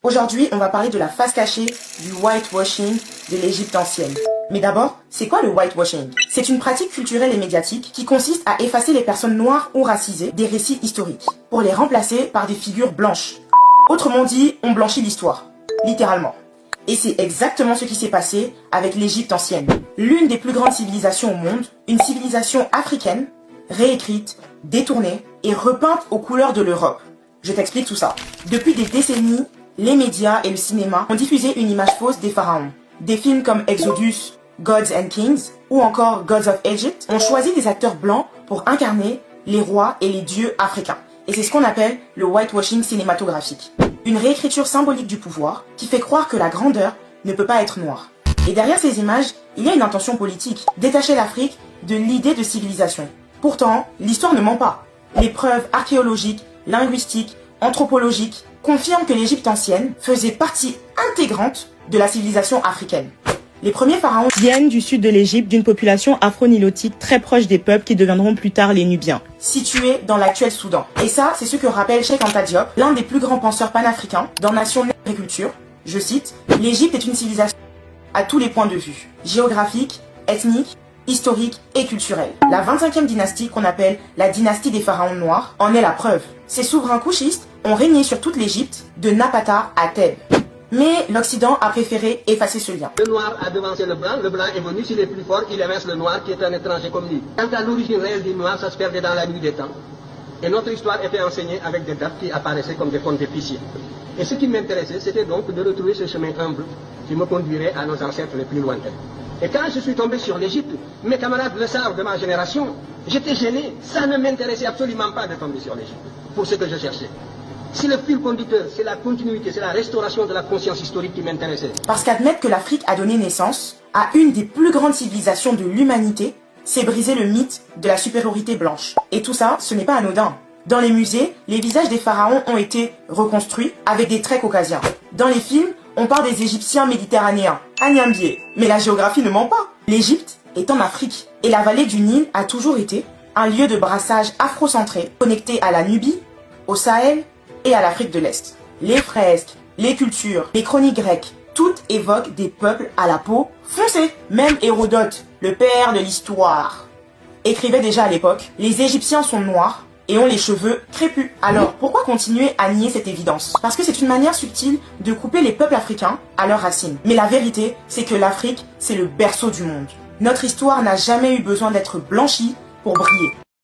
Aujourd'hui, on va parler de la face cachée du whitewashing de l'Égypte ancienne. Mais d'abord, c'est quoi le whitewashing? C'est une pratique culturelle et médiatique qui consiste à effacer les personnes noires ou racisées des récits historiques pour les remplacer par des figures blanches. Autrement dit, on blanchit l'histoire, littéralement. Et c'est exactement ce qui s'est passé avec l'Égypte ancienne. L'une des plus grandes civilisations au monde, une civilisation africaine, réécrite, détournée et repeinte aux couleurs de l'Europe. Je t'explique tout ça. Depuis des décennies, les médias et le cinéma ont diffusé une image fausse des pharaons. Des films comme Exodus, Gods and Kings ou encore Gods of Egypt ont choisi des acteurs blancs pour incarner les rois et les dieux africains. Et c'est ce qu'on appelle le whitewashing cinématographique. Une réécriture symbolique du pouvoir qui fait croire que la grandeur ne peut pas être noire. Et derrière ces images, il y a une intention politique, détacher l'Afrique de l'idée de civilisation. Pourtant, l'histoire ne ment pas. Les preuves archéologiques, linguistiques, anthropologiques confirment que l'Égypte ancienne faisait partie intégrante de la civilisation africaine. Les premiers pharaons viennent du sud de l'Égypte, d'une population afro-nilotique très proche des peuples qui deviendront plus tard les Nubiens, situés dans l'actuel Soudan. Et ça, c'est ce que rappelle Cheikh Anta Diop, l'un des plus grands penseurs panafricains dans Nation l'agriculture. Je cite, « L'Égypte est une civilisation à tous les points de vue, géographique, ethnique, historique et culturel. La 25e dynastie, qu'on appelle la dynastie des pharaons noirs, en est la preuve. Ces souverains couchistes ont régné sur toute l'Égypte, de Napata à Thèbes. Mais l'Occident a préféré effacer ce lien. Le noir a devancé le blanc est venu, s'il est plus fort, il évince le noir qui est un étranger comme lui. Quant à l'origine réelle du noir, ça se perdait dans la nuit des temps. Et notre histoire était enseignée avec des dates qui apparaissaient comme des contes épiciers. Et ce qui m'intéressait, c'était donc de retrouver ce chemin humble qui me conduirait à nos ancêtres les plus lointains. Et quand je suis tombé sur l'Égypte, mes camarades le savent de ma génération, j'étais gêné, ça ne m'intéressait absolument pas de tomber sur l'Égypte, pour ce que je cherchais. C'est le fil conducteur, c'est la continuité, c'est la restauration de la conscience historique qui m'intéressait. Parce qu'admettre que l'Afrique a donné naissance à une des plus grandes civilisations de l'humanité, c'est briser le mythe de la supériorité blanche. Et tout ça, ce n'est pas anodin. Dans les musées, les visages des pharaons ont été reconstruits avec des traits caucasiens. Dans les films, on parle des Égyptiens méditerranéens, Agnambié. Mais la géographie ne ment pas. L'Égypte est en Afrique. Et la vallée du Nil a toujours été un lieu de brassage afrocentré, connecté à la Nubie, au Sahel et à l'Afrique de l'Est. Les fresques, les cultures, les chroniques grecques, toutes évoquent des peuples à la peau foncée. Même Hérodote, le père de l'histoire, écrivait déjà à l'époque « Les Égyptiens sont noirs et ont les cheveux crépus ». Alors, pourquoi continuer à nier cette évidence? Parce que c'est une manière subtile de couper les peuples africains à leurs racines. Mais la vérité, c'est que l'Afrique, c'est le berceau du monde. Notre histoire n'a jamais eu besoin d'être blanchie pour briller.